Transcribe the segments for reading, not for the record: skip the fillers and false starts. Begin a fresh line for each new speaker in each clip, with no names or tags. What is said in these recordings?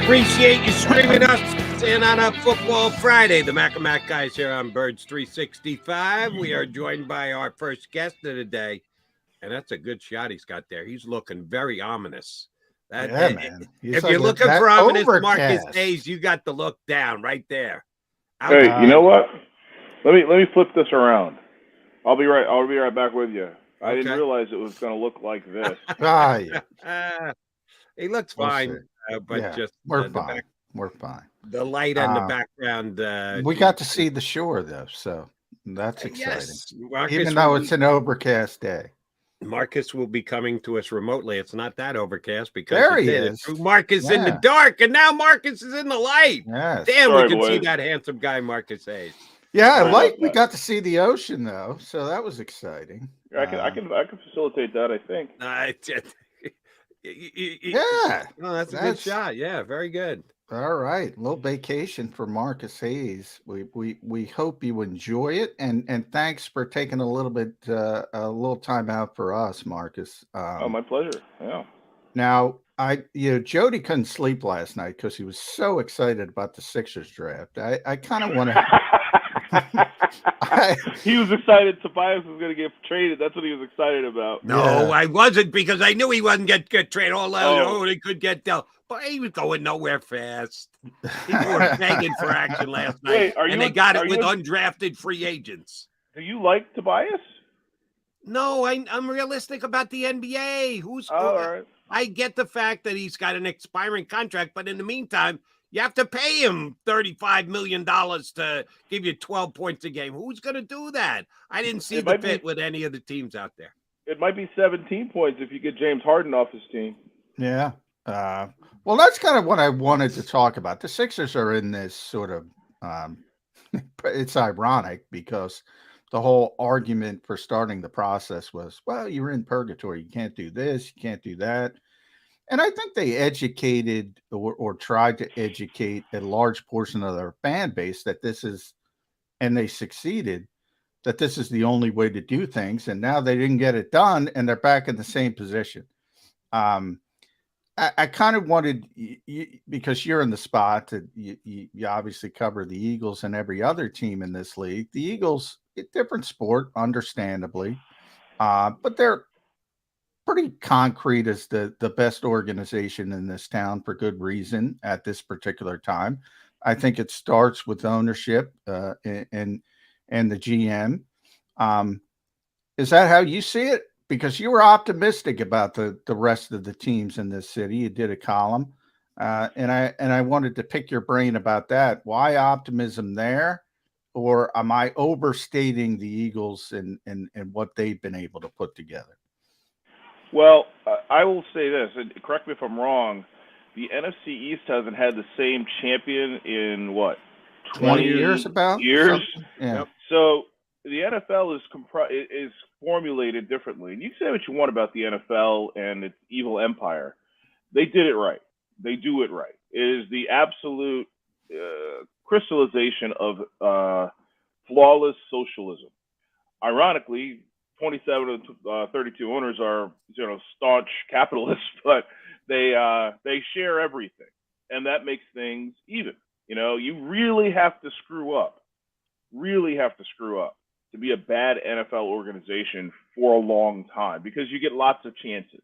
Appreciate you streaming us in on a Football Friday. The Mac and Mac guys here on Birds 365. We are joined by our first guest of the day, and that's a good shot he's got there. He's looking very ominous.
Man.
If you're looking for ominous Marcus Hayes, you got the look down right there.
Hey, you know what? Let me flip this around. I'll be right back with you. I didn't realize it was going to look like this.
He looks fine, but just
we're fine. We're fine.
The light and the background.
We got to see the shore though, so that's exciting.
Yes,
even though it's an overcast day.
Marcus will be coming to us remotely. It's not that overcast because
there he is.
Marcus in the dark, and now Marcus is in the light.
Yes.
Damn, we can see that handsome guy, Marcus Hayes.
Yeah, we got to see the ocean though, so that was exciting.
I can facilitate that. I think.
Yeah,
that's a good shot. Yeah, very good.
All right, a little vacation for Marcus Hayes. We hope you enjoy it, and thanks for taking a little time out for us, Marcus.
My pleasure. Yeah.
Now, Jody couldn't sleep last night because he was so excited about the Sixers draft. I kind of want to.
He was excited Tobias was going to get traded. That's what he was excited about.
No, I wasn't, because I knew he wasn't get traded. They could get dealt. But he was going nowhere fast. People were begging for action last night, and they got it with undrafted free agents.
Do you like Tobias?
No, I'm realistic about the NBA.
All right.
I get the fact that he's got an expiring contract, but in the meantime, you have to pay him $35 million to give you 12 points a game. Who's going to do that? I didn't see the fit with any of the teams out there.
It might be 17 points if you get James Harden off his team.
Yeah. Well, that's kind of what I wanted to talk about. The Sixers are in this sort of it's ironic because the whole argument for starting the process was, well, you're in purgatory. You can't do this. You can't do that. And I think they educated or tried to educate a large portion of their fan base that this is, and they succeeded, that this is the only way to do things. And now they didn't get it done, and they're back in the same position. I kind of wanted, because you're in the spot, that you obviously cover the Eagles and every other team in this league. The Eagles, a different sport, understandably, but they're pretty concrete as the best organization in this town for good reason at this particular time. I think it starts with ownership and the GM. Is that how you see it? Because you were optimistic about the rest of the teams in this city. You did a column, and I wanted to pick your brain about that. Why optimism there? Or am I overstating the Eagles and what they've been able to put together?
Well, I will say this, and correct me if I'm wrong, the NFC East hasn't had the same champion in, what,
20 years about?
Years?
Yeah.
Yep. So the NFL is formulated differently. And you can say what you want about the NFL and its evil empire. They did it right. They do it right. It is the absolute crystallization of flawless socialism. Ironically, 27 of 32 owners are, staunch capitalists, but they share everything, and that makes things even. You really have to screw up to be a bad NFL organization for a long time, because you get lots of chances,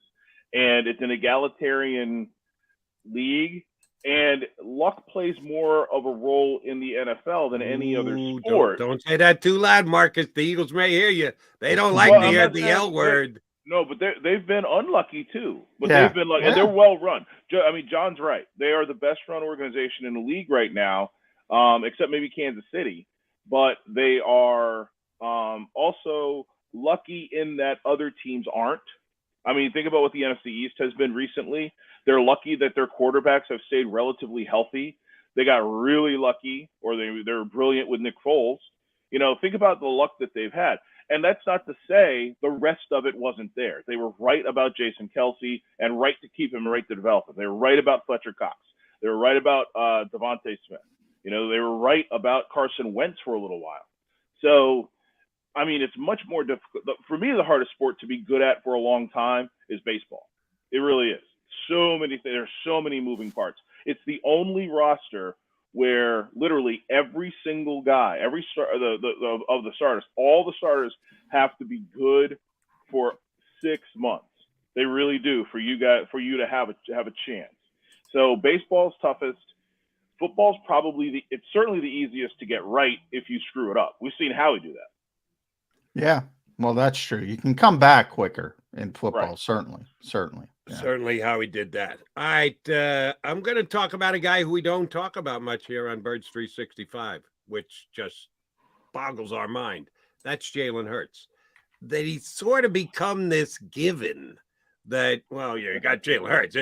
and it's an egalitarian league, and luck plays more of a role in the NFL than any other sport.
Don't say that too loud, Marcus. The Eagles may hear you. They don't like to hear the L word.
No, but they've been unlucky too. But they've been lucky, and they're well run. I mean, John's right. They are the best run organization in the league right now, except maybe Kansas City. But they are also lucky in that other teams aren't. I mean, think about what the NFC East has been recently. They're lucky that their quarterbacks have stayed relatively healthy. They got really lucky, or they're brilliant with Nick Foles. Think about the luck that they've had. And that's not to say the rest of it wasn't there. They were right about Jason Kelce and right to keep him, right to develop him. They were right about Fletcher Cox. They were right about Devontae Smith. They were right about Carson Wentz for a little while. So, I mean, it's much more difficult. For me, the hardest sport to be good at for a long time is baseball. It really is. There's so many moving parts. It's the only roster where literally every single guy, of the starters, all the starters have to be good for 6 months. They really do for you to have a chance. So baseball's toughest. Football's it's certainly the easiest to get right if you screw it up. We've seen Howie do that.
Yeah, well, that's true. You can come back quicker in football,
Right.
certainly. Yeah.
Certainly Howie did that. All right, I'm going to talk about a guy who we don't talk about much here on Birds 365, which just boggles our mind. That's Jalen Hurts. That he's sort of become this given that, well, you got Jalen Hurts.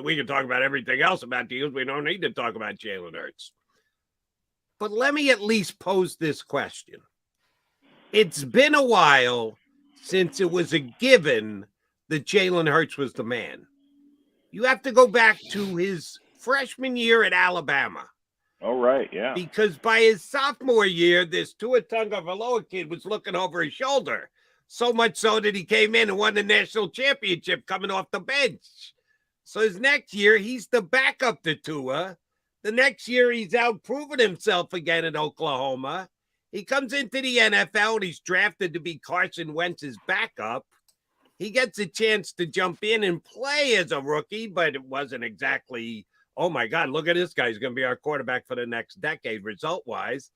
We can talk about everything else about the Eagles. We don't need to talk about Jalen Hurts. But let me at least pose this question. It's been a while since it was a given that Jalen Hurts was the man. You have to go back to his freshman year at Alabama.
All right, yeah.
Because by his sophomore year, this Tua Tagovailoa kid was looking over his shoulder. So much so that he came in and won the national championship coming off the bench. So his next year, he's the backup to Tua. The next year, he's out proving himself again in Oklahoma. He comes into the NFL and he's drafted to be Carson Wentz's backup. He gets a chance to jump in and play as a rookie, but it wasn't exactly, oh my God, look at this guy. He's going to be our quarterback for the next decade, result-wise.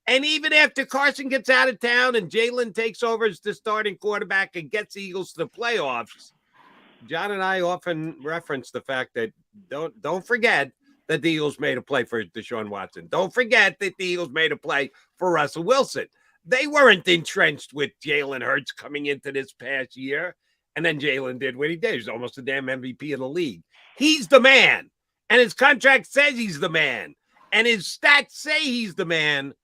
And even after Carson gets out of town and Jalen takes over as the starting quarterback and gets the Eagles to the playoffs, John and I often reference the fact that don't forget that the Eagles made a play for Deshaun Watson. Don't forget that the Eagles made a play for Russell Wilson. They weren't entrenched with Jalen Hurts coming into this past year. And then Jalen did what he did. He's almost a damn MVP of the league. He's the man. And his contract says he's the man. And his stats say he's the man.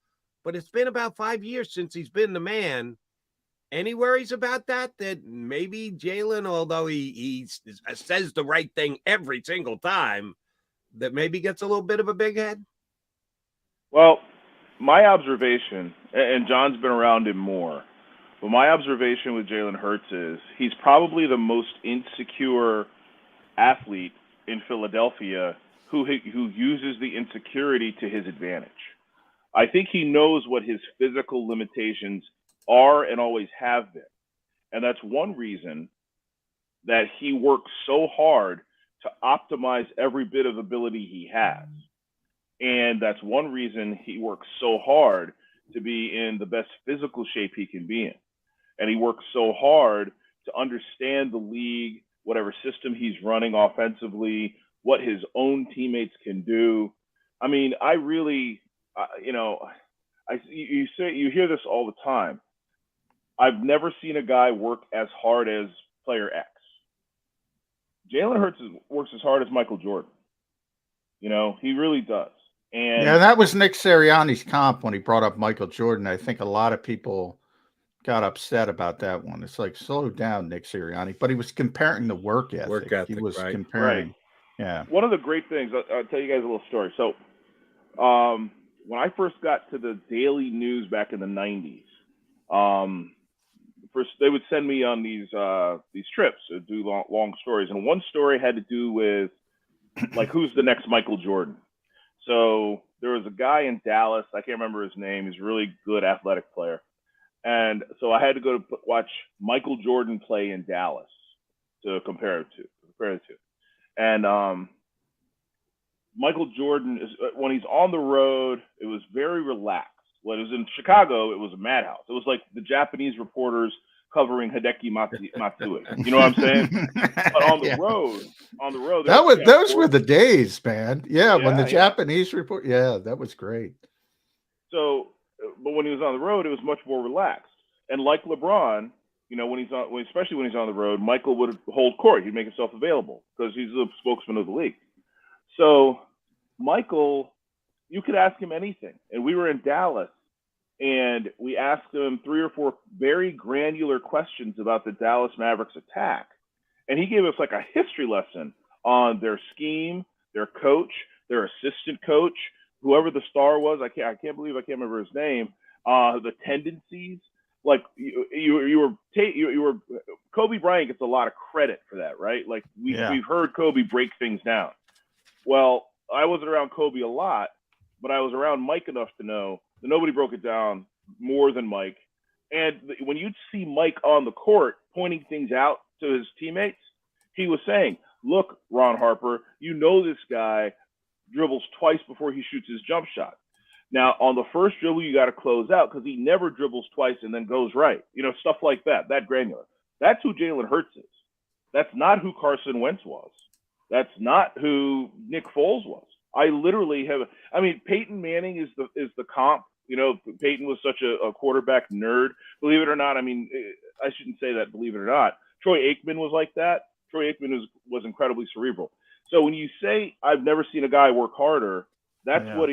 But it's been about 5 years since he's been the man. Any worries about that? That maybe Jalen, although he says the right thing every single time, that maybe gets a little bit of a big head?
Well, my observation, and John's been around him more, but my observation with Jalen Hurts is he's probably the most insecure athlete in Philadelphia who uses the insecurity to his advantage. I think he knows what his physical limitations are and always have been. And that's one reason that he works so hard to optimize every bit of ability he has. And that's one reason he works so hard to be in the best physical shape he can be in. And he works so hard to understand the league, whatever system he's running offensively, what his own teammates can do. I mean, I really, you hear this all the time. I've never seen a guy work as hard as player X. Jalen Hurts works as hard as Michael Jordan. He really does. And
yeah, that was Nick Sirianni's comp when he brought up Michael Jordan. I think a lot of people got upset about that one. It's like, slow down, Nick Sirianni. But he was comparing the work ethic. He was
right?
comparing.
Right.
Yeah.
One of the great things, I'll tell you guys a little story. So when I first got to the daily news back in the 90s, first they would send me on these trips to do long stories. And one story had to do with, like, who's the next Michael Jordan? So there was a guy in Dallas. I can't remember his name. He's a really good athletic player. And so I had to go to watch Michael Jordan play in Dallas to compare it to. And Michael Jordan, when he's on the road, it was very relaxed. When it was in Chicago, it was a madhouse. It was like the Japanese reporters covering Hideki Matsui. You know what I'm saying? But on the road,
those were the days, man. Yeah, when the Japanese report, that was great.
So, but when he was on the road, it was much more relaxed. And like LeBron, especially when he's on the road, Michael would hold court. He'd make himself available because he's the spokesman of the league. So Michael, you could ask him anything. And we were in Dallas, and we asked him 3 or 4 very granular questions about the Dallas Mavericks attack. And he gave us like a history lesson on their scheme, their coach, their assistant coach, whoever the star was. I can't believe I can't remember his name. The tendencies. like you were Kobe Bryant gets a lot of credit for that, right? Like we've heard Kobe break things down. Well, I wasn't around Kobe a lot, but I was around Mike enough to know that nobody broke it down more than Mike. And when you'd see Mike on the court pointing things out to his teammates, he was saying, look, Ron Harper, you know this guy dribbles twice before he shoots his jump shot. Now, on the first dribble, you got to close out because he never dribbles twice and then goes right. Stuff like that granular. That's who Jalen Hurts is. That's not who Carson Wentz was. That's not who Nick Foles was. I literally Peyton Manning is the comp. Peyton was such a quarterback nerd. Believe it or not, I shouldn't say that, believe it or not. Troy Aikman was like that. Troy Aikman was incredibly cerebral. So when you say I've never seen a guy work harder, that's what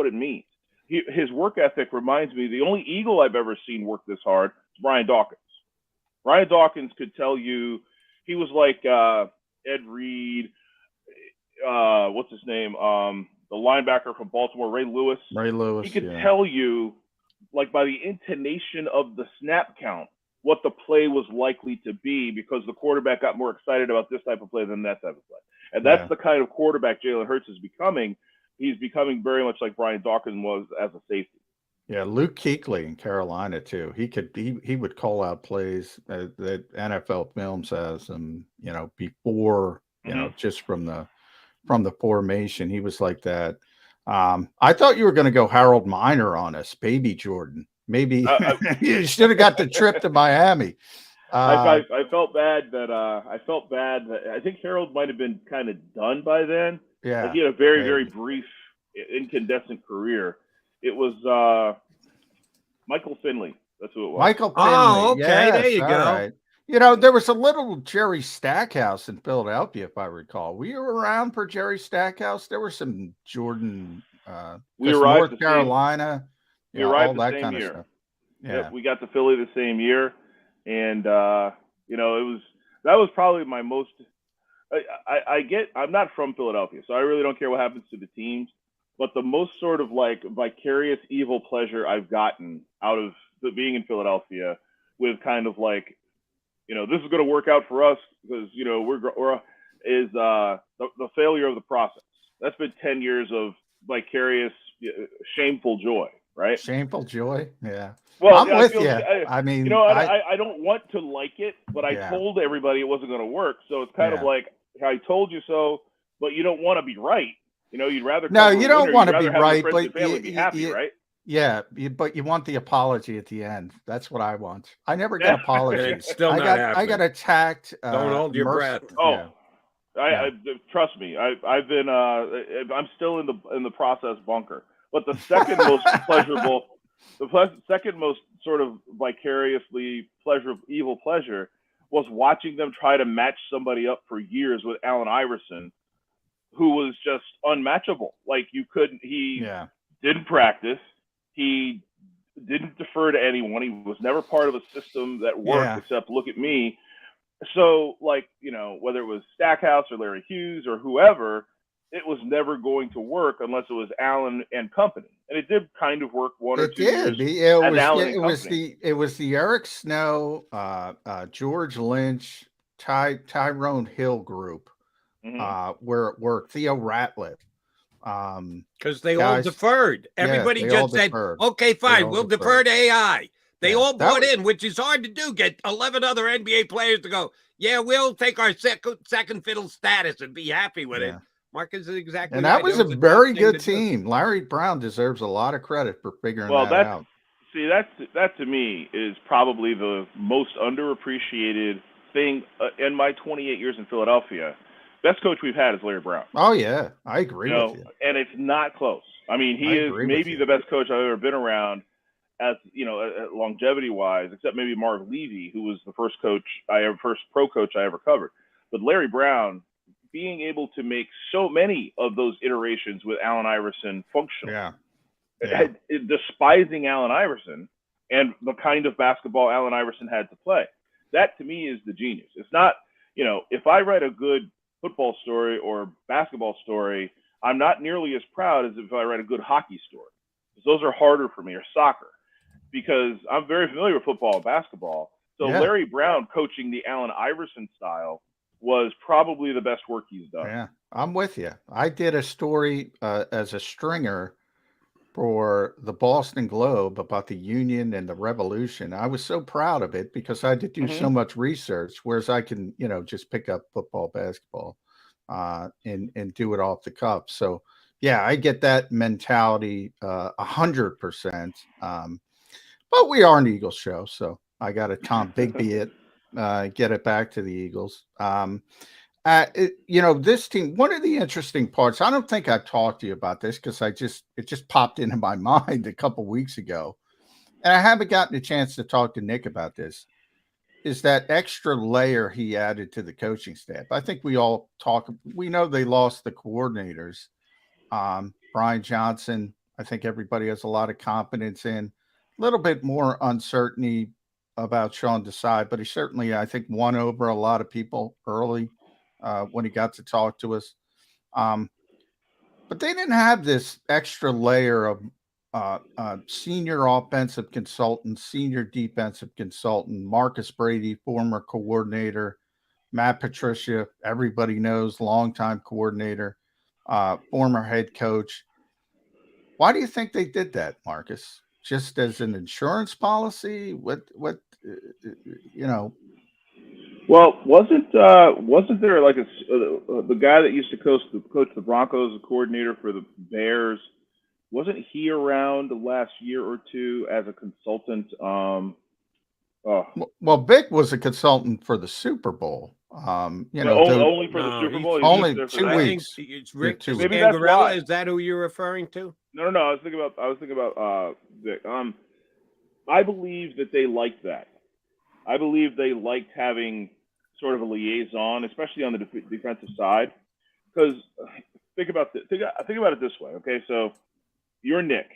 it means. His work ethic reminds me, the only Eagle I've ever seen work this hard is Brian Dawkins. Brian Dawkins could tell you, he was like Ed Reed, what's his name? The linebacker from Baltimore, Ray Lewis. He could tell you, like by the intonation of the snap count, what the play was likely to be because the quarterback got more excited about this type of play than that type of play. And that's the kind of quarterback Jalen Hurts is becoming. He's becoming very much like Brian Dawkins was as a safety.
Yeah, Luke Kuechly in Carolina too. He would call out plays that NFL film says, and before just from the formation, he was like that. I thought you were going to go Harold Miner on us, Baby Jordan. Maybe you should have got the trip to Miami.
I felt bad that I think Harold might have been kind of done by then.
Yeah,
like he had a very brief, incandescent career. It was Michael Finley. That's who it was.
Michael Finley.
Oh, okay.
Yes,
there you go.
Right. There was a little Jerry Stackhouse in Philadelphia, if I recall. Were you around for Jerry Stackhouse? There were some Jordan.
We arrived
North Carolina.
We arrived
all that
the same
kind
year.
of stuff. Yeah,
yep, we got to Philly the same year, and that was probably my most. I'm not from Philadelphia, so I really don't care what happens to the teams. But the most sort of like vicarious evil pleasure I've gotten out of being in Philadelphia, with kind of like, this is going to work out for us because is the failure of the process. That's been 10 years of vicarious, shameful joy, right?
Shameful joy, yeah.
Well,
I'm with you. I
don't want to like it, but I
Yeah.
told everybody it wasn't going to work. So it's kind of like, I told you so, but you don't want to be right. You'd rather
No, you don't want to be right, but
be happy, right?
Yeah, but you want the apology at the end. That's what I want. I never get apologies.
It's still not
I
happening.
got attacked.
Don't hold your breath.
Oh,
yeah.
Trust me. I've been. I'm still in the process bunker. But the second most pleasurable, second most sort of vicariously evil pleasure was watching them try to match somebody up for years with Allen Iverson, who was just unmatchable. Like you couldn't. He didn't practice. He didn't defer to anyone. He was never part of a system that worked except look at me. So, like, whether it was Stackhouse or Larry Hughes or whoever, it was never going to work unless it was Allen and company. And it did kind of work one or two years.
It was the Eric Snow, George Lynch, Tyrone Hill group, where it worked. Theo Ratliff.
Because they all deferred. Everybody just said, okay, fine, we'll defer to AI. They all bought in, which is hard to do. Get 11 other NBA players to go, we'll take our second fiddle status and be happy with it. Marcus is exactly
and
right.
that was a very good team. Larry Brown deserves a lot of credit for figuring that out.
See, that to me is probably the most underappreciated thing in my 28 years in Philadelphia. Best coach we've had is Larry Brown.
Oh, yeah. I agree with you.
And it's not close. I mean, he is maybe the best coach I've ever been around as, longevity-wise, except maybe Marv Levy, who was the first pro coach I ever covered. But Larry Brown, being able to make so many of those iterations with Allen Iverson functional, despising Allen Iverson and the kind of basketball Allen Iverson had to play, that to me is the genius. It's not, if I write a good football story or basketball story, I'm not nearly as proud as if I write a good hockey story, because those are harder for me, or soccer, because I'm very familiar with football and basketball. So Larry Brown coaching the Allen Iverson style was probably the best work he's done.
Yeah, I'm with you. I did a story as a stringer for the Boston Globe about the Union and the Revolution. I was so proud of it because I had to do so much research, whereas I can, just pick up football, basketball, and do it off the cuff. So, yeah, I get that mentality 100%. But we are an Eagles show, so I got to Tom Bigby it, get it back to the Eagles. This team, one of the interesting parts, I don't think I've talked to you about this because it just popped into my mind a couple weeks ago. And I haven't gotten a chance to talk to Nick about this, is that extra layer he added to the coaching staff. I think we all we know they lost the coordinators. Brian Johnson, I think everybody has a lot of confidence in. A little bit more uncertainty about Sean Desai, but he certainly, I think, won over a lot of people early when he got to talk to us. But they didn't have this extra layer of senior offensive consultant, senior defensive consultant, Marcus Brady, former coordinator, Matt Patricia, everybody knows, longtime coordinator, former head coach. Why do you think they did that, Marcus? Just as an insurance policy? What
Well, wasn't there like the guy that used to coach the Broncos, the coordinator for the Bears? Wasn't he around the last year or two as a consultant?
Well, Vic was a consultant for the Super Bowl.
Only for the Super Bowl.
Only 2 weeks.
It's Rick
Scangarella.
Is that who you're referring to?
No. I was thinking about Vic. I believe that they liked that. I believe they liked having sort of a liaison, especially on the defensive side. Because think about it this way. Okay, so you're Nick.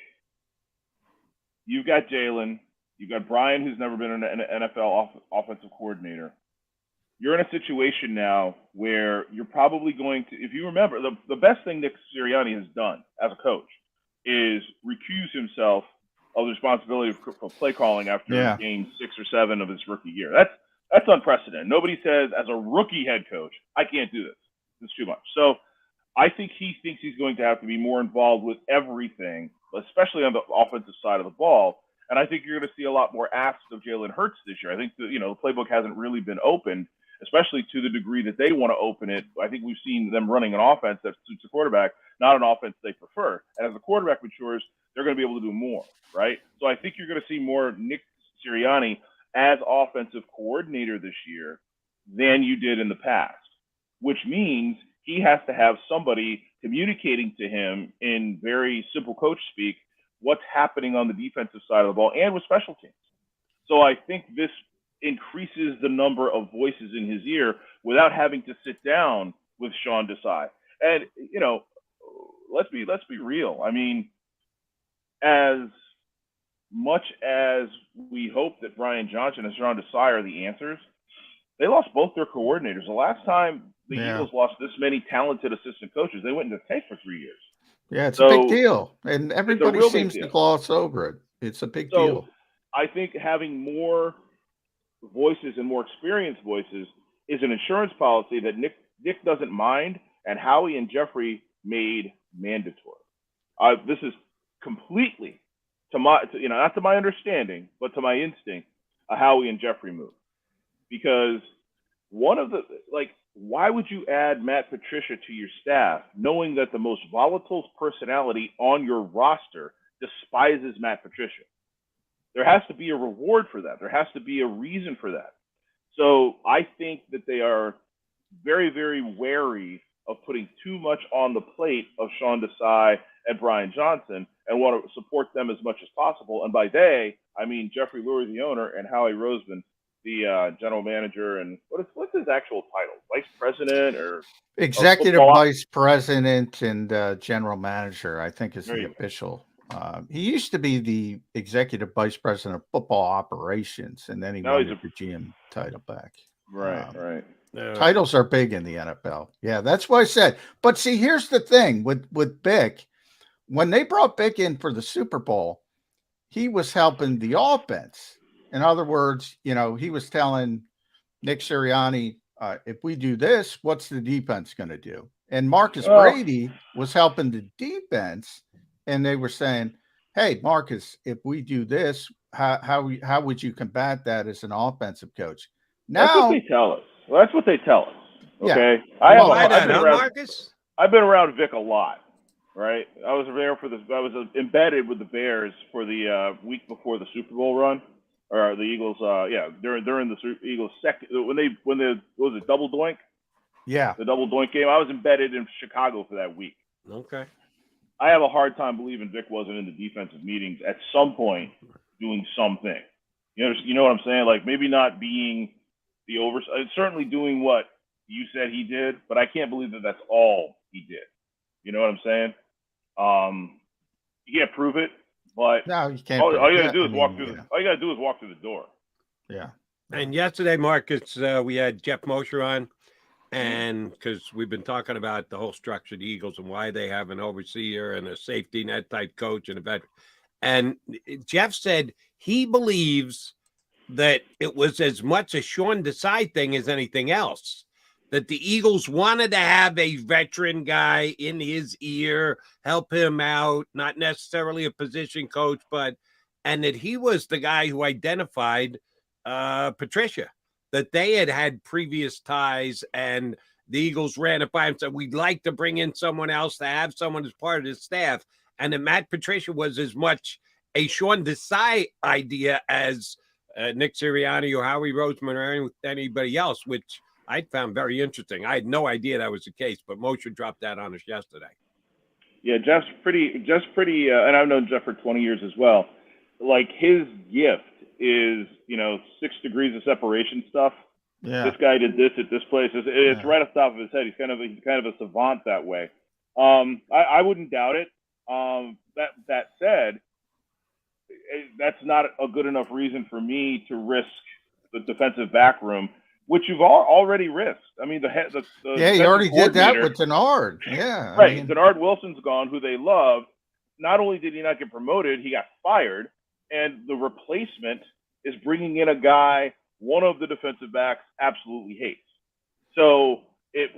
You've got Jalen. You've got Brian, who's never been an NFL offensive coordinator. You're in a situation now where you're probably going to, if you remember, the best thing Nick Sirianni has done as a coach is recuse himself of the responsibility for play calling after game 6 or 7 of his rookie year. That's unprecedented. Nobody says, as a rookie head coach, I can't do this. It's too much. So I think he thinks he's going to have to be more involved with everything, especially on the offensive side of the ball. And I think you're going to see a lot more asks of Jalen Hurts this year. I think the playbook hasn't really been opened, especially to the degree that they want to open it. I think we've seen them running an offense that suits the quarterback, not an offense they prefer. And as the quarterback matures, they're going to be able to do more, right? So I think you're going to see more Nick Sirianni as offensive coordinator this year than you did in the past, which means he has to have somebody communicating to him in very simple coach speak what's happening on the defensive side of the ball and with special teams. So I think this increases the number of voices in his ear without having to sit down with Sean Desai. And, let's be real. I mean, as much as we hope that Brian Johnson and Sean Desai are the answers, they lost both their coordinators. The last time the Eagles lost this many talented assistant coaches, they went into the tank for 3 years.
Yeah, it's a big deal. And everybody seems to gloss over it. It's a big deal.
I think having more voices and more experienced voices is an insurance policy that Nick doesn't mind, and Howie and Jeffrey made mandatory. This is completely not to my understanding, but to my instinct, a Howie and Jeffrey move. Because why would you add Matt Patricia to your staff knowing that the most volatile personality on your roster despises Matt Patricia? There has to be a reward for that. There has to be a reason for that. So I think that they are very, very wary of putting too much on the plate of Sean Desai and Brian Johnson and want to support them as much as possible. And by they, I mean Jeffrey Lurie, the owner, and Howie Roseman, the general manager. And what's his actual title? Vice president or
executive vice president and general manager, I think is the official. He used to be the executive vice president of football operations, and then he wanted the GM title back.
Right.
Titles are big in the NFL. Yeah, that's what I said. But see, here's the thing with Vic. When they brought Vic in for the Super Bowl, he was helping the offense. In other words, he was telling Nick Sirianni, if we do this, what's the defense going to do? And Marcus Brady was helping the defense, and they were saying, hey, Marcus, if we do this, how would you combat that as an offensive coach? Now,
that's what they tell us. Well, that's what they tell us. Okay.
Yeah.
Marcus?
I've been around Vic a lot, right? I was there I was embedded with the Bears for the week before the Super Bowl run, or the Eagles. During the Eagles second what was it, double doink?
Yeah,
the double doink game. I was embedded in Chicago for that week.
Okay.
I have a hard time believing Vic wasn't in the defensive meetings at some point doing something. You know what I'm saying? Like, maybe not being the oversight, certainly doing what you said he did, but I can't believe that that's all he did. You know what I'm saying? You can't prove it, but
no, you can't.
All you gotta do is walk through. All you gotta do is walk through the door.
Yeah.
And yesterday, Marcus, we had Jeff Mosher on, and because we've been talking about the whole structure of the Eagles and why they have an overseer and a safety net type coach and a veteran. And Jeff said he believes that it was as much a Sean Desai thing as anything else, that the Eagles wanted to have a veteran guy in his ear, help him out, not necessarily a position coach, and that he was the guy who identified Patricia, that they had previous ties, and the Eagles ran it by him, said, we'd like to bring in someone else to have someone as part of the staff. And that Matt Patricia was as much a Sean Desai idea as Nick Sirianni or Howie Roseman or anybody else, which I found very interesting. I had no idea that was the case, but Moshe dropped that on us yesterday.
Yeah, Jeff's pretty, and I've known Jeff for 20 years as well. Like, his gift is, 6 degrees of separation stuff.
Yeah.
This guy did this at this place. It's right off the top of his head. He's kind of a savant that way. I wouldn't doubt it. That said, that's not a good enough reason for me to risk the defensive back room, which you've already risked. I mean,
you already did that with Denard. Yeah,
right. Denard Wilson's gone, who they love. Not only did he not get promoted, he got fired, and the replacement is bringing in a guy one of the defensive backs absolutely hates. So this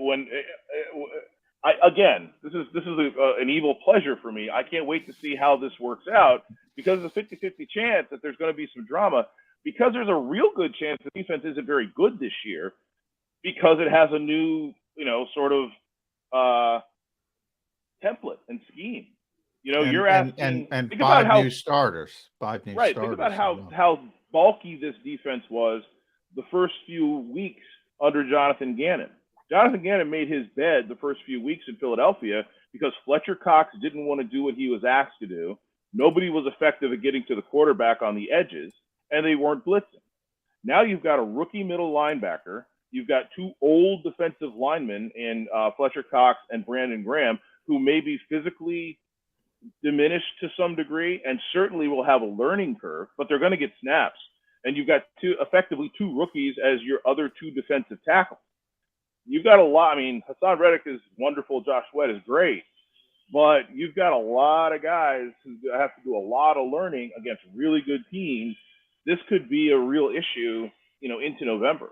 is an evil pleasure for me. I can't wait to see how this works out, because there's a 50-50 chance that there's going to be some drama, because there's a real good chance the defense isn't very good this year, because it has a new, sort of template and scheme. You're asking
and five new starters. Right.
Think about how bulky this defense was the first few weeks under Jonathan Gannon. Jonathan Gannon made his bed the first few weeks in Philadelphia because Fletcher Cox didn't want to do what he was asked to do. Nobody was effective at getting to the quarterback on the edges, and they weren't blitzing. Now you've got a rookie middle linebacker. You've got 2 old defensive linemen in Fletcher Cox and Brandon Graham, who may be physically diminished to some degree and certainly will have a learning curve, but they're going to get snaps. And you've got effectively 2 rookies as your other 2 defensive tackles. You've got a lot. I mean, Hassan Reddick is wonderful. Josh Sweat is great. But you've got a lot of guys who have to do a lot of learning against really good teams. This could be a real issue, into November.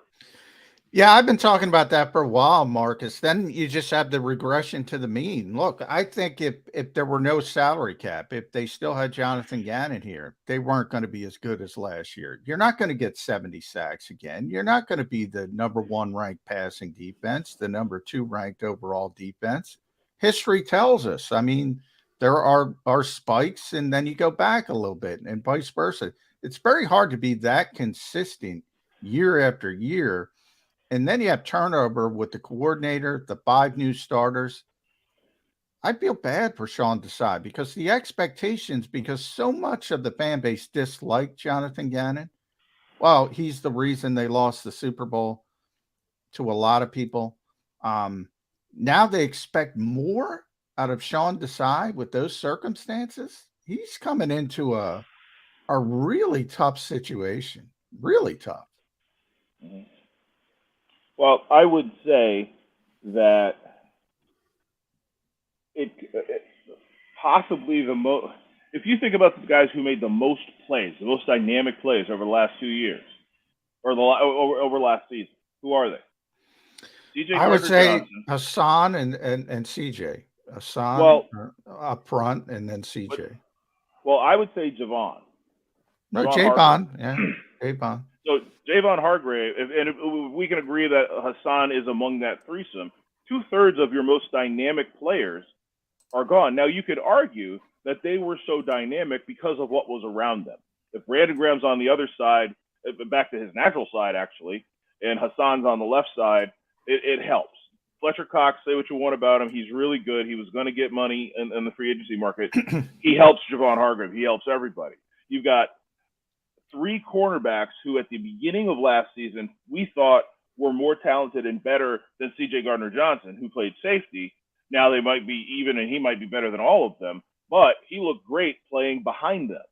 Yeah, I've been talking about that for a while, Marcus. Then you just have the regression to the mean. Look, I think if there were no salary cap, if they still had Jonathan Gannon here, they weren't going to be as good as last year. You're not going to get 70 sacks again. You're not going to be the number 1 ranked passing defense, the number 2 ranked overall defense. History tells us. I mean, there are spikes, and then you go back a little bit, and vice versa. It's very hard to be that consistent year after year. And then you have turnover with the coordinator, the 5 new starters. I feel bad for Sean Desai because the expectations, because so much of the fan base disliked Jonathan Gannon. Well, he's the reason they lost the Super Bowl to a lot of people. Now they expect more out of Sean Desai with those circumstances. He's coming into a really tough situation, really tough.
Mm-hmm. Well, I would say that it possibly the most. if you think about the guys who made the most plays, the most dynamic plays over the last 2 years, or over last season, who are they? CJ
I would say
Gardner-Johnson.
Hassan and CJ. Hassan up front, and then CJ.
Well, I would say Javon.
No, Javon. Yeah, Javon.
So Javon Hargrave, and if we can agree that Hassan is among that threesome, 2/3 of your most dynamic players are gone. Now, you could argue that they were so dynamic because of what was around them. If Brandon Graham's on the other side, back to his natural side, actually, and Hassan's on the left side, it helps. Fletcher Cox, say what you want about him. He's really good. He was going to get money in the free agency market. He helps Javon Hargrave. He helps everybody. You've got 3 cornerbacks who at the beginning of last season we thought were more talented and better than CJ Gardner-Johnson, who played safety. Now they might be even, and he might be better than all of them, but he looked great playing behind them.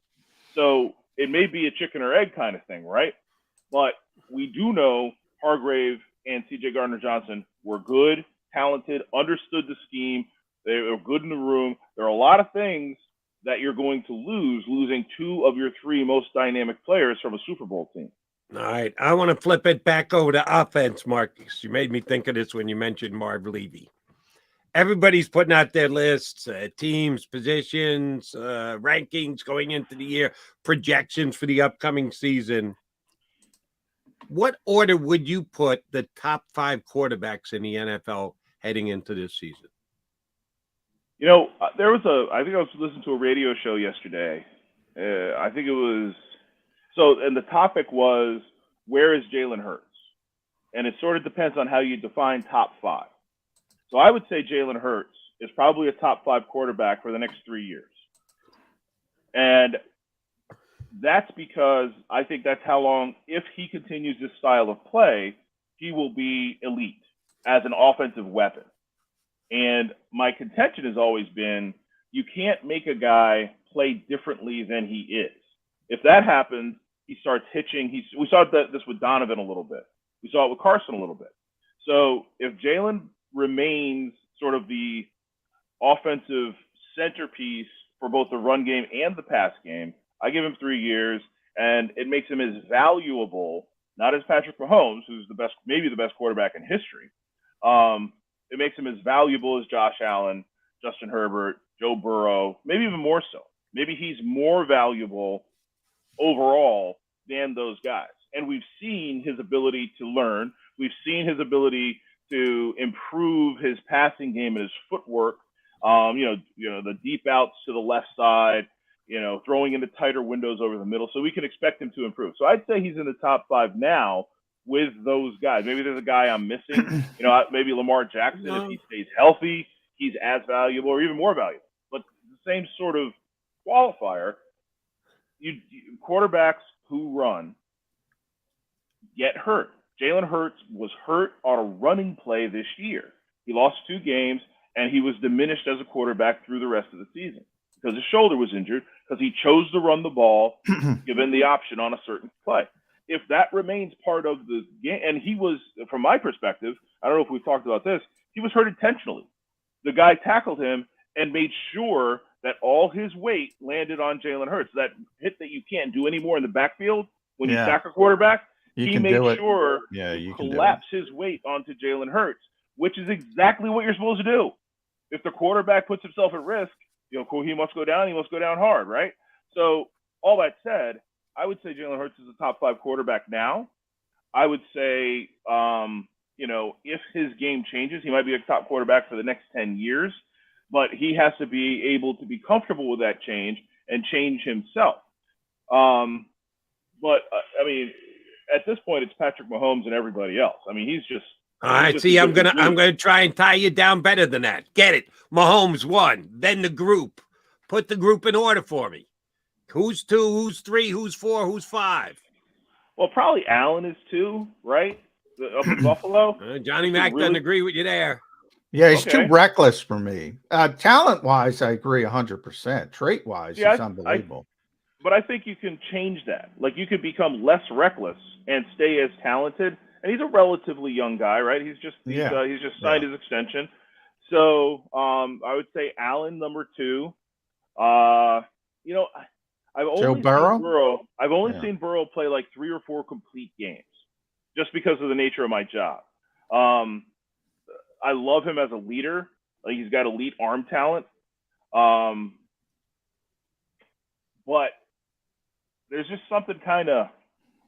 So it may be a chicken or egg kind of thing, right? But we do know Hargrave and CJ Gardner-Johnson were good, talented, understood the scheme. They were good in the room. There are a lot of things that you're going to losing 2 of your 3 most dynamic players from a Super Bowl team.
All right. I want to flip it back over to offense, Marcus. You made me think of this when you mentioned Marv Levy. Everybody's putting out their lists, teams, positions, rankings going into the year, projections for the upcoming season. What order would you put the top 5 quarterbacks in the NFL heading into this season?
You know, I think I was listening to a radio show yesterday. I think it was, and the topic was, where is Jalen Hurts? And it sort of depends on how you define top 5. So I would say Jalen Hurts is probably a top 5 quarterback for the next 3 years. And that's because I think that's how long, if he continues this style of play, he will be elite as an offensive weapon. And my contention has always been, you can't make a guy play differently than he is. If that happens, he starts hitching. We saw this with Donovan a little bit. We saw it with Carson a little bit. So if Jalen remains sort of the offensive centerpiece for both the run game and the pass game, I give him 3 years, and it makes him as valuable, not as Patrick Mahomes, who's maybe the best quarterback in history. It makes him as valuable as Josh Allen, Justin Herbert, Joe Burrow, maybe even more so. Maybe he's more valuable overall than those guys. And we've seen his ability to learn. We've seen his ability to improve his passing game and his footwork. The deep outs to the left side, throwing into tighter windows over the middle. So we can expect him to improve. So I'd say he's in the top 5 now with those guys. Maybe there's a guy I'm missing. Maybe Lamar Jackson, if he stays healthy, he's as valuable or even more valuable. But the same sort of qualifier, quarterbacks who run get hurt. Jalen Hurts was hurt on a running play this year. He lost 2 games, and he was diminished as a quarterback through the rest of the season because his shoulder was injured because he chose to run the ball given the option on a certain play. If that remains part of the game, and he was, from my perspective, I don't know if we've talked about this, he was hurt intentionally. The guy tackled him and made sure that all his weight landed on Jalen Hurts. That hit that you can't do anymore in the backfield when you sack a quarterback, he made sure to collapse his weight onto Jalen Hurts, which is exactly what you're supposed to do. If the quarterback puts himself at risk, he must go down. He must go down hard, right? So all that said, I would say Jalen Hurts is a top 5 quarterback now. I would say, if his game changes, he might be a top quarterback for the next 10 years, but he has to be able to be comfortable with that change and change himself. At this point, it's Patrick Mahomes and everybody else. I mean, he's just.
All right, see, I'm gonna try and tie you down better than that. Get it? Mahomes 1, then the group. Put the group in order for me. Who's 2? Who's 3? Who's 4? Who's 5?
Well, probably Allen is 2, right? Up in Buffalo.
Johnny Mac doesn't agree with you there.
Yeah, he's too reckless for me. Talent-wise, I agree 100%. Trait-wise, he's unbelievable.
But I think you can change that. Like, you could become less reckless and stay as talented. And he's a relatively young guy, right? He's just signed his extension. So I would say Allen number 2. I've
Joe
only
Burrow?
seen Burrow. I've only seen Burrow play like 3 or 4 complete games, just because of the nature of my job. I love him as a leader. Like, he's got elite arm talent. But there's just something kind of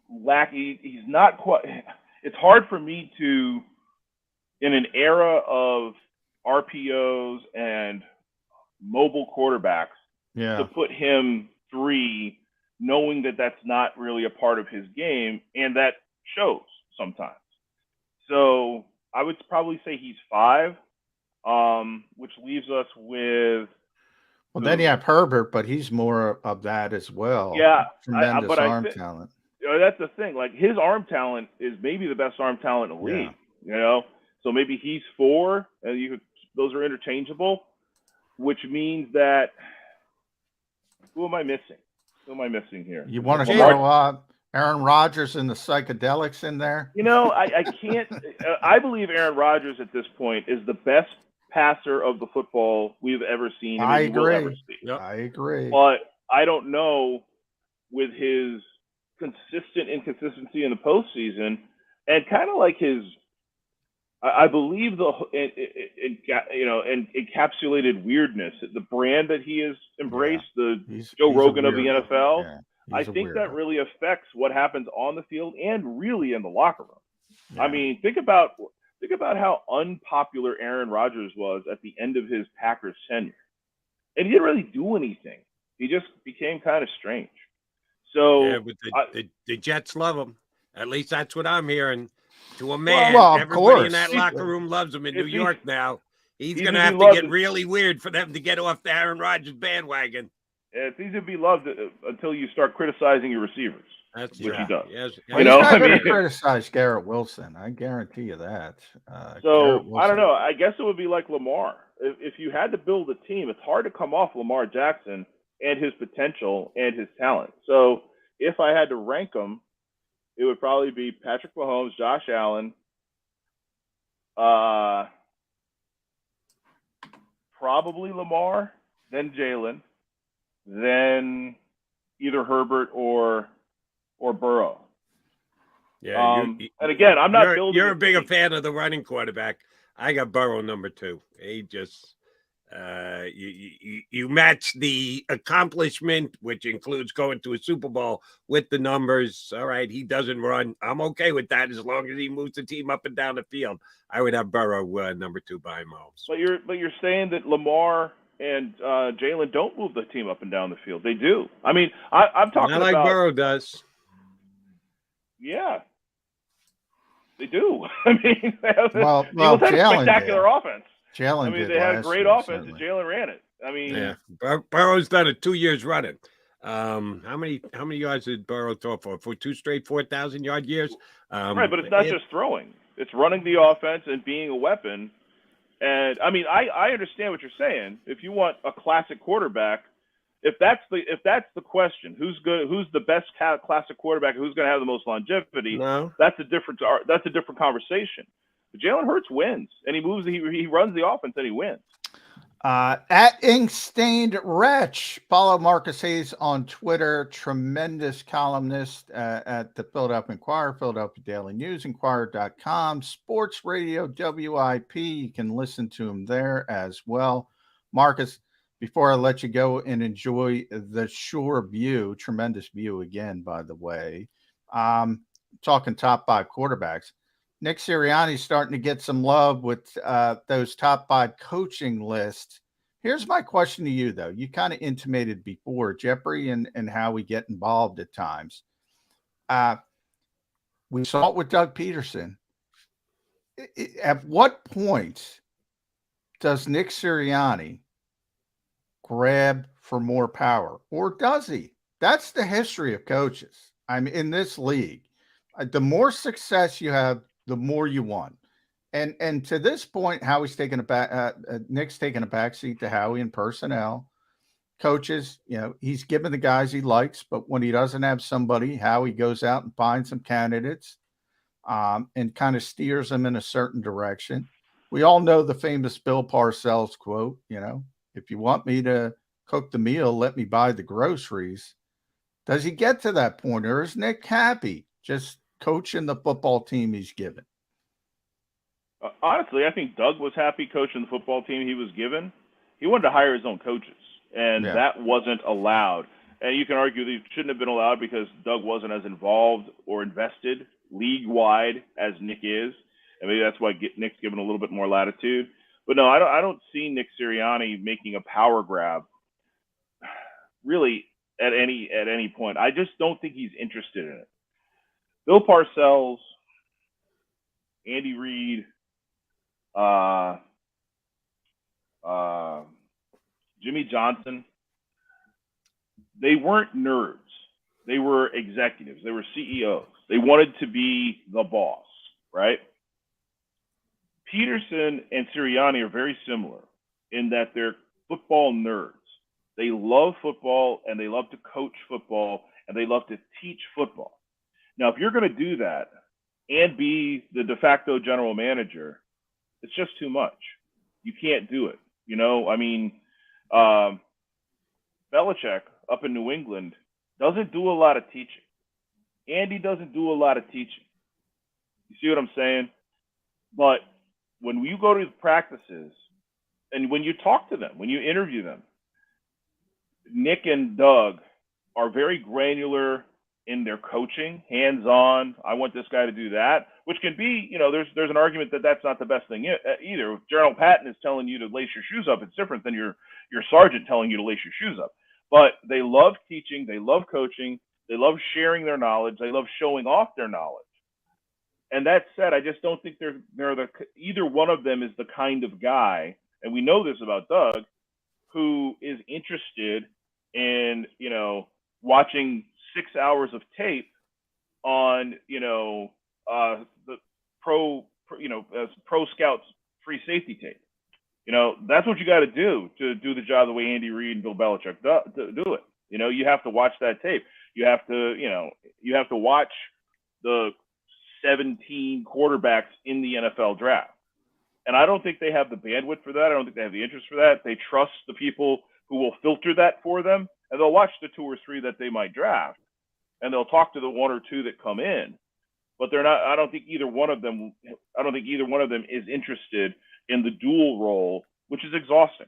lackey. He's not quite. It's hard for me to, in an era of RPOs and mobile quarterbacks, to put him 3, knowing that that's not really a part of his game, and that shows sometimes. So I would probably say he's 5, which leaves us with.
Well, then you have Herbert, but he's more of that as well.
Yeah,
tremendous arm talent.
That's the thing. Like, his arm talent is maybe the best arm talent in the league. So maybe he's 4, and those are interchangeable, which means that. Who am I missing? Who am I missing here?
You want to throw Aaron Rodgers and the psychedelics in there?
I can't. I believe Aaron Rodgers at this point is the best passer of the football we've ever seen.
I agree.
Ever see.
Yep. I agree.
But I don't know, with his consistent inconsistency in the postseason, and kind of like his, I believe and encapsulated weirdness, the brand that he has embraced, he's Joe Rogan of the NFL. Yeah, I think that really affects what happens on the field and really in the locker room. Yeah. I mean, think about how unpopular Aaron Rodgers was at the end of his Packers tenure, and he didn't really do anything. He just became kind of strange. So
but the Jets love him. At least that's what I'm hearing. To a man, everybody in that locker room loves him in New York now. He's going to have to get really weird for them to get off the Aaron Rodgers bandwagon.
It's easy to be loved until you start criticizing your receivers.
That's
which he does.
Yes. He's not going to criticize Garrett Wilson. I guarantee you that.
So I don't know. I guess it would be like Lamar. If you had to build a team, it's hard to come off Lamar Jackson and his potential and his talent. So if I had to rank them, it would probably be Patrick Mahomes, Josh Allen, probably Lamar, then Jalen, then either Herbert or Burrow.
Yeah.
And again, I'm not building.
You're a bigger fan of the running quarterback. I got Burrow number 2. He just you match the accomplishment, which includes going to a Super Bowl, with the numbers. All right, he doesn't run. I'm okay with that as long as he moves the team up and down the field. I would have Burrow number 2 behind Mahomes.
But you're saying that Lamar and Jalen don't move the team up and down the field. They do. I mean, I'm talking about.
Not like Burrow does.
Yeah. They do. I mean, they have
a
spectacular offense.
Jalen
they had a great offense, and Jalen ran it. I mean,
Burrow's done it 2 years running. How many yards did Burrow throw for 2 straight 4,000-yard years?
Right, but it's not just throwing; it's running the offense and being a weapon. And I mean, I understand what you're saying. If you want a classic quarterback, if that's the question, who's the best classic quarterback, who's going to have the most longevity?
No.
That's a different conversation. But Jalen Hurts wins, and he runs the offense, and he wins.
At Inkstained Wretch, follow Marcus Hayes on Twitter. Tremendous columnist at the Philadelphia Inquirer, Philadelphia Daily News, Inquirer.com, Sports Radio WIP. You can listen to him there as well. Marcus, before I let you go and enjoy the shore view, tremendous view again, by the way, talking top 5 quarterbacks. Nick Sirianni's starting to get some love with those top 5 coaching lists. Here's my question to you, though. You kind of intimated before, Jeffrey, and how we get involved at times. We saw it with Doug Peterson. At what point does Nick Sirianni grab for more power, or does he? That's the history of coaches. I mean, in this league, the more success you have, the more you want. And to this point, Howie's taking Nick's taking a backseat to Howie in personnel. Coaches, he's given the guys he likes, but when he doesn't have somebody, Howie goes out and finds some candidates and kind of steers them in a certain direction. We all know the famous Bill Parcells quote, if you want me to cook the meal, let me buy the groceries. Does he get to that point, or is Nick happy just coaching the football team he's given?
Honestly, I think Doug was happy coaching the football team he was given. He wanted to hire his own coaches, and that wasn't allowed. And you can argue that it shouldn't have been allowed because Doug wasn't as involved or invested league-wide as Nick is. And maybe that's why Nick's given a little bit more latitude. But no, I don't see Nick Sirianni making a power grab really at any point. I just don't think he's interested in it. Bill Parcells, Andy Reid, Jimmy Johnson, they weren't nerds. They were executives. They were CEOs. They wanted to be the boss, right? Peterson and Sirianni are very similar in that they're football nerds. They love football, and they love to coach football, and they love to teach football. Now, if you're going to do that and be the de facto general manager, it's just too much. You can't do it. You know, I mean, Belichick up in New England doesn't do a lot of teaching. Andy doesn't do a lot of teaching. You see what I'm saying? But when you go to practices and when you talk to them, when you interview them, Nick and Doug are very granular in their coaching, hands-on. I want this guy to do that, which can be, you know, there's an argument that that's not the best thing either. If General Patton is telling you to lace your shoes up, it's different than your sergeant telling you to lace your shoes up. But they love teaching, they love coaching, they love sharing their knowledge, they love showing off their knowledge. And that said, I just don't think either one of them is the kind of guy, and we know this about Doug, who is interested in, you know, watching 6 hours of tape on, you know, the pro scouts free safety tape. You know, that's what you got to do the job the way Andy Reid and Bill Belichick do it. You know, you have to watch that tape. You have to watch the 17 quarterbacks in the NFL draft. And I don't think they have the bandwidth for that. I don't think they have the interest for that. They trust the people who will filter that for them, and they'll watch the 2 or 3 that they might draft, and they'll talk to the 1 or 2 that come in. But they're not. I don't think either one of them is interested in the dual role, which is exhausting,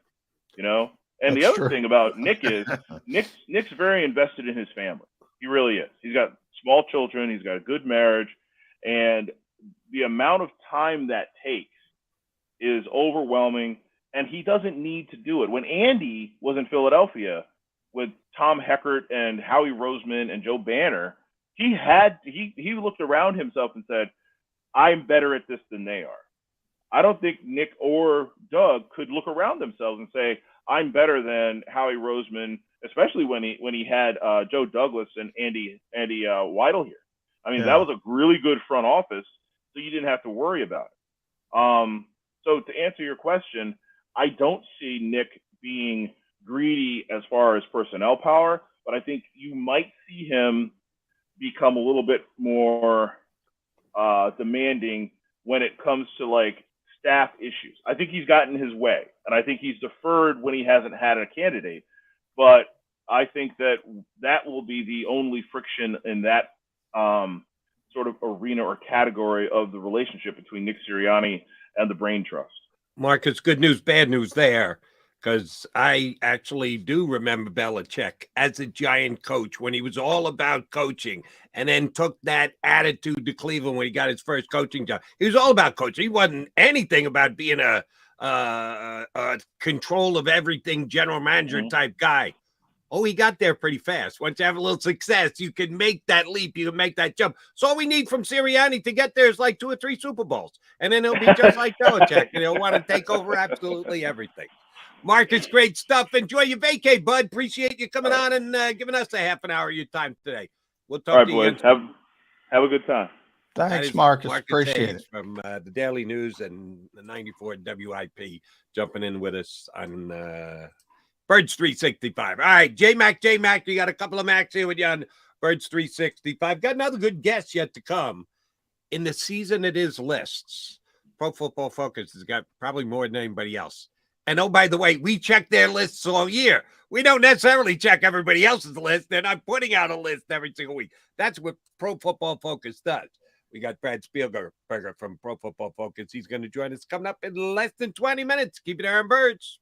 you know. And
That's
the other
true.
thing about Nick is Nick's very invested in his family. He really is. He's got small children. He's got a good marriage, and the amount of time that takes is overwhelming. And he doesn't need to do it. When Andy was in Philadelphia with Tom Heckert and Howie Roseman and Joe Banner, he looked around himself and said, "I'm better at this than they are." I don't think Nick or Doug could look around themselves and say, "I'm better than Howie Roseman," especially when he had Joe Douglas and Andy Weidel here. I mean, that was a really good front office, so you didn't have to worry about it. So to answer your question, I don't see Nick being greedy as far as personnel power, but I think you might see him become a little bit more demanding when it comes to like staff issues. I think he's gotten his way, and I think he's deferred when he hasn't had a candidate. But I think that will be the only friction in that sort of arena or category of the relationship between Nick Sirianni and the Brain Trust.
Marcus, good news, bad news there, because I actually do remember Belichick as a Giant coach when he was all about coaching and then took that attitude to Cleveland when he got his first coaching job. He was all about coaching. He wasn't anything about being a control of everything general manager type guy. Oh, he got there pretty fast. Once you have a little success, you can make that leap. You can make that jump. So all we need from Sirianni to get there is like 2 or 3 Super Bowls. And then he'll be just like Belichick, and he'll want to take over absolutely everything. Marcus, great stuff. Enjoy your vacay, bud. Appreciate you coming on and giving us a half an hour of your time today. We'll talk to you
boys. Have a good time.
Thanks, Marcus. Appreciate
Hayes
it.
from the Daily News and the 94 WIP jumping in with us on Birds 365. All right, J-Mac, you got a couple of Macs here with you on Birds 365. Got another good guest yet to come in the season it is lists. Pro Football Focus has got probably more than anybody else. And oh, by the way, we check their lists all year. We don't necessarily check everybody else's list. They're not putting out a list every single week. That's what Pro Football Focus does. We got Brad Spielberger from Pro Football Focus. He's going to join us coming up in less than 20 minutes. Keep it there on Birds.